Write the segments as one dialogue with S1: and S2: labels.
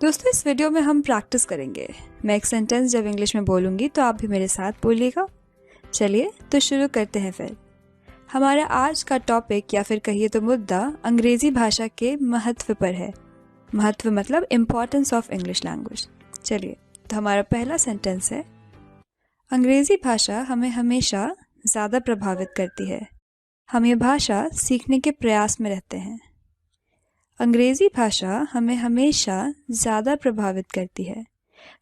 S1: दोस्तों, इस वीडियो में हम प्रैक्टिस करेंगे। मैं एक सेंटेंस जब इंग्लिश में बोलूँगी तो आप भी मेरे साथ बोलिएगा। चलिए तो शुरू करते हैं फिर। हमारा आज का टॉपिक या फिर कहिए तो मुद्दा अंग्रेज़ी भाषा के महत्व पर है। महत्व मतलब इम्पोर्टेंस ऑफ इंग्लिश लैंग्वेज। चलिए तो हमारा पहला सेंटेंस है, अंग्रेज़ी भाषा हमें हमेशा ज़्यादा प्रभावित करती है। हम ये भाषा सीखने के प्रयास में रहते हैं। अंग्रेज़ी भाषा हमें हमेशा ज़्यादा प्रभावित करती है।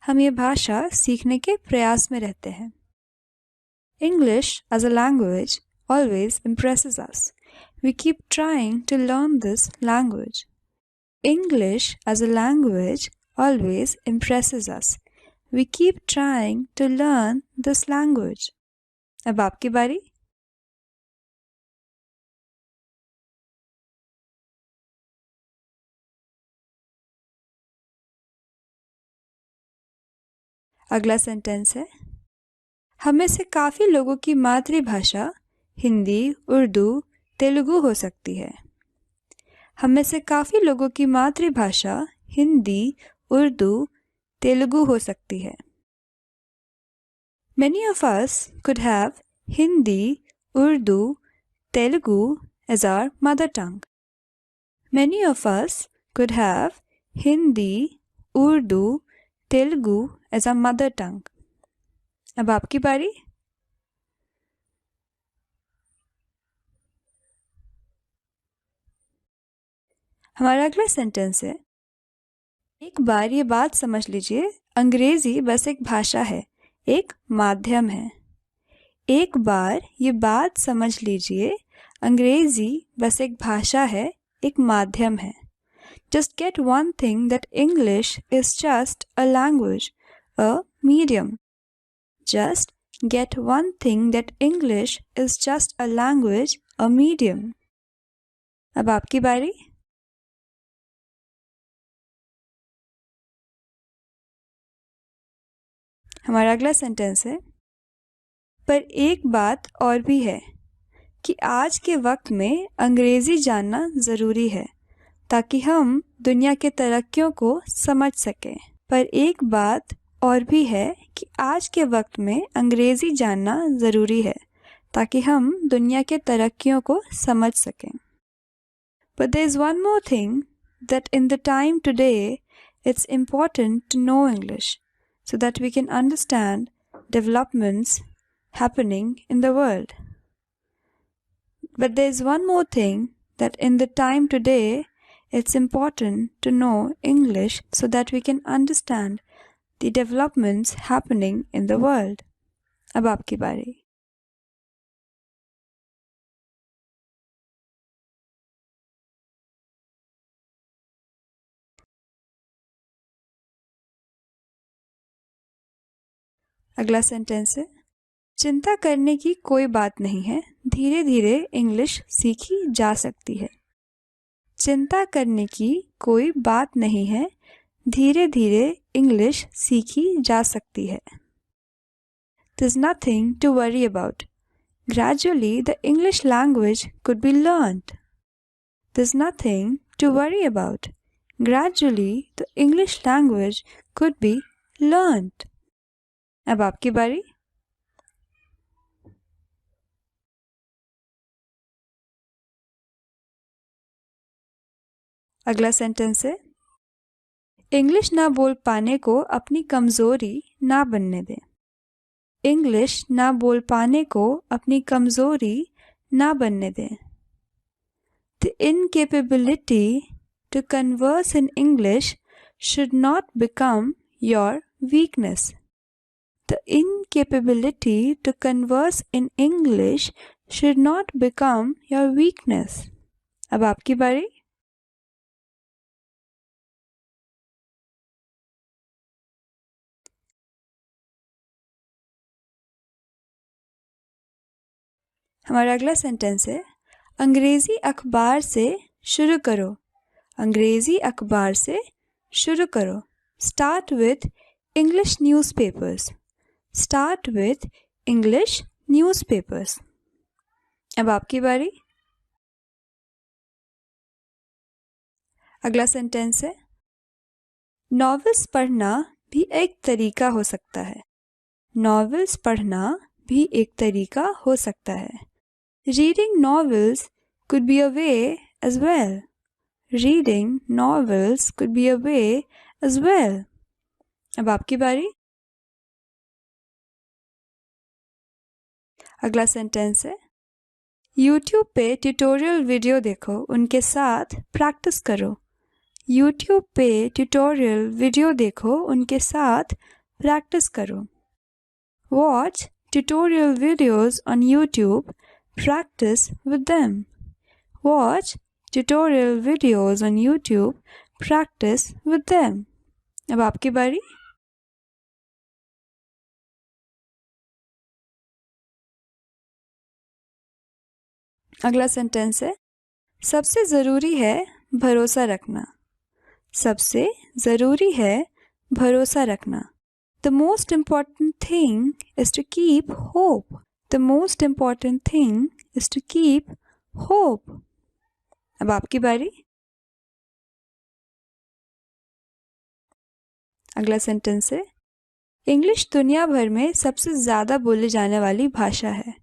S1: हम ये भाषा सीखने के प्रयास में रहते हैं। English as a language always impresses us. We keep trying to learn this language. English as a language always impresses us. We keep trying to learn this language. अब आपकी बारी। अगला सेंटेंस है, हम में से काफ़ी लोगों की मातृभाषा हिंदी, उर्दू, तेलुगु हो सकती है। हम में से काफ़ी लोगों की मातृभाषा हिंदी, उर्दू, तेलुगु हो सकती है। Many of us could have Hindi, Urdu, Telugu as our mother tongue. Many of us could have Hindi, Urdu, Telugu as our mother tongue. अब आपकी बारी। हमारा अगला सेंटेंस है, एक बार ये बात समझ लीजिए, अंग्रेजी बस एक भाषा है, एक माध्यम है। एक बार ये बात समझ लीजिए, अंग्रेजी बस एक भाषा है, एक माध्यम है। Just get one thing that English is just a language, a medium. Just get one thing that English is just a language, a medium. अब आपकी बारी। हमारा अगला सेंटेंस है, पर एक बात और भी है कि आज के वक्त में अंग्रेजी जानना ज़रूरी है ताकि हम दुनिया के तरक्कियों को समझ सकें। पर एक बात और भी है कि आज के वक्त में अंग्रेजी जानना ज़रूरी है ताकि हम दुनिया के तरक्कियों को समझ सकें। But there is one more thing, that in the time today it's important to know English so that we can understand developments happening in the world. But there is one more thing, that in the time today it's important to know English so that we can understand the developments happening in the world. अब आपकी बारी। अगला sentence है, चिंता करने की कोई बात नहीं है, धीरे धीरे इंग्लिश सीखी जा सकती है। चिंता करने की कोई बात नहीं है, धीरे धीरे इंग्लिश सीखी जा सकती है। There's nothing to worry about. Gradually the English language could be learned. There's nothing to worry about. Gradually the English language could be learned. अब आपकी बारी। अगला सेंटेंस है, इंग्लिश ना बोल पाने को अपनी कमज़ोरी ना बनने दें। इंग्लिश ना बोल पाने को अपनी कमज़ोरी ना बनने दें। The incapability to converse in English should not become your weakness. The incapability to converse in English should not become your weakness. अब आपकी बारी। हमारा अगला सेंटेंस है, अंग्रेज़ी अखबार से शुरू करो। अंग्रेज़ी अखबार से शुरू करो। Start with English newspapers. Start with English newspapers. अब आपकी बारी। अगला सेंटेंस है, नॉवेल्स पढ़ना भी एक तरीका हो सकता है। नॉवेल्स पढ़ना भी एक तरीका हो सकता है। Reading novels could be a way as well. Reading novels could be a way as well. अब आपकी बारी। अगला सेंटेंस है YouTube पे ट्यूटोरियल वीडियो देखो, उनके साथ प्रैक्टिस करो। YouTube पे ट्यूटोरियल वीडियो देखो, उनके साथ प्रैक्टिस करो। Watch tutorial videos on YouTube. Practice with them. Watch tutorial videos on YouTube. Practice with them. अब आपकी बारी। अगला सेंटेंस है सबसे ज़रूरी है भरोसा रखना। सबसे ज़रूरी है भरोसा रखना। The most important thing is to keep hope. The most important thing is to keep hope. अब आपकी बारी। अगला सेंटेंस है इंग्लिश दुनिया भर में सबसे ज़्यादा बोले जाने वाली भाषा है।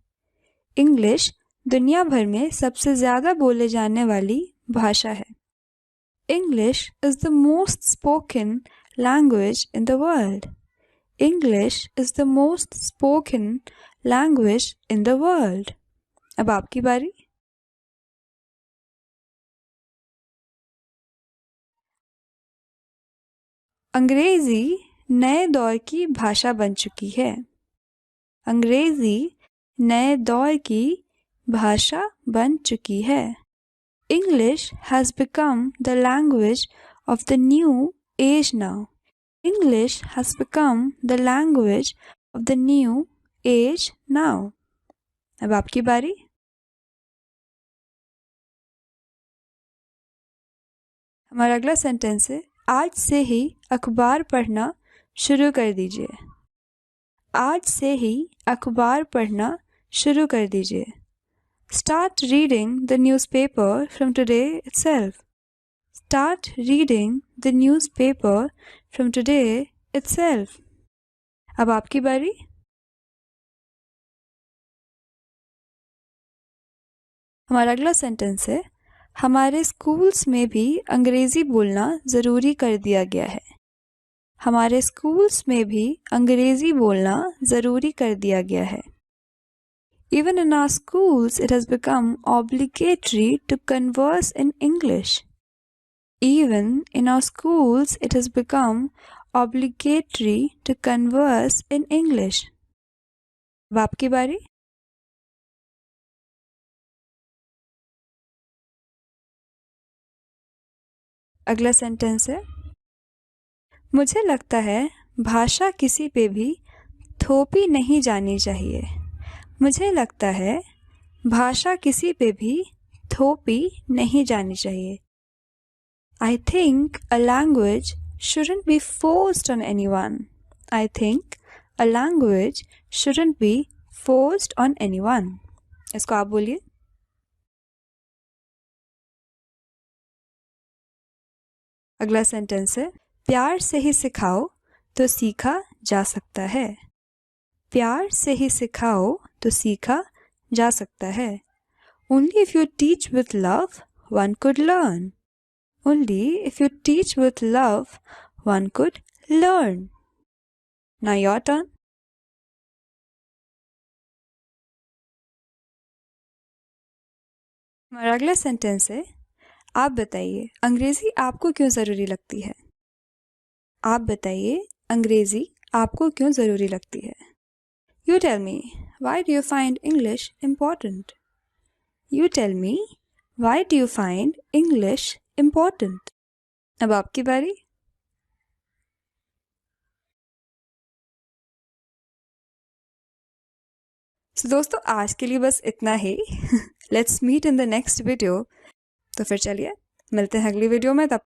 S1: इंग्लिश दुनिया भर में सबसे ज़्यादा बोले जाने वाली भाषा है। English is the most spoken language in the world. English is the most spoken language in the world. अब आपकी बारी। अंग्रेजी नए दौर की भाषा बन चुकी है। अंग्रेजी नए दौर की भाषा बन चुकी है। English has become the language of the new age now. English has become the language of the new age now. अब आपकी बारी। हमारा अगला सेंटेंस है आज से ही अखबार पढ़ना शुरू कर दीजिए। आज से ही अखबार पढ़ना शुरू कर दीजिए। Start reading the newspaper from today itself. Start reading the newspaper from today itself. अब आपकी बारी। हमारा अगला सेंटेंस है हमारे स्कूल्स में भी अंग्रेज़ी बोलना ज़रूरी कर दिया गया है। हमारे स्कूल्स में भी अंग्रेज़ी बोलना ज़रूरी कर दिया गया है। Even in our schools, it has become obligatory to converse in English. Even in our schools, it has become obligatory to converse in English. अब आपकी बारी। अगला सेंटेंस है मुझे लगता है भाषा किसी पे भी थोपी नहीं जानी चाहिए। मुझे लगता है भाषा किसी पे भी थोपी नहीं जानी चाहिए। I think a language shouldn't be forced on anyone. I think a language shouldn't be forced on anyone. इसको आप बोलिए। अगला सेंटेंस है प्यार से ही सिखाओ तो सीखा जा सकता है। प्यार से ही सिखाओ तो सीखा जा सकता है। Only if you teach with love, one could learn. Only if you teach with love, one could learn. Now your turn. हमारा अगला सेंटेंस है आप बताइए अंग्रेजी आपको क्यों ज़रूरी लगती है। आप बताइए अंग्रेजी आपको क्यों ज़रूरी लगती है। You tell me, why do you find English important? You tell me, why do you find English important? अब आपकी बारी। So दोस्तों आज के लिए बस इतना ही। Let's meet in the next video. तो फिर चलिए मिलते हैं अगली वीडियो में। तब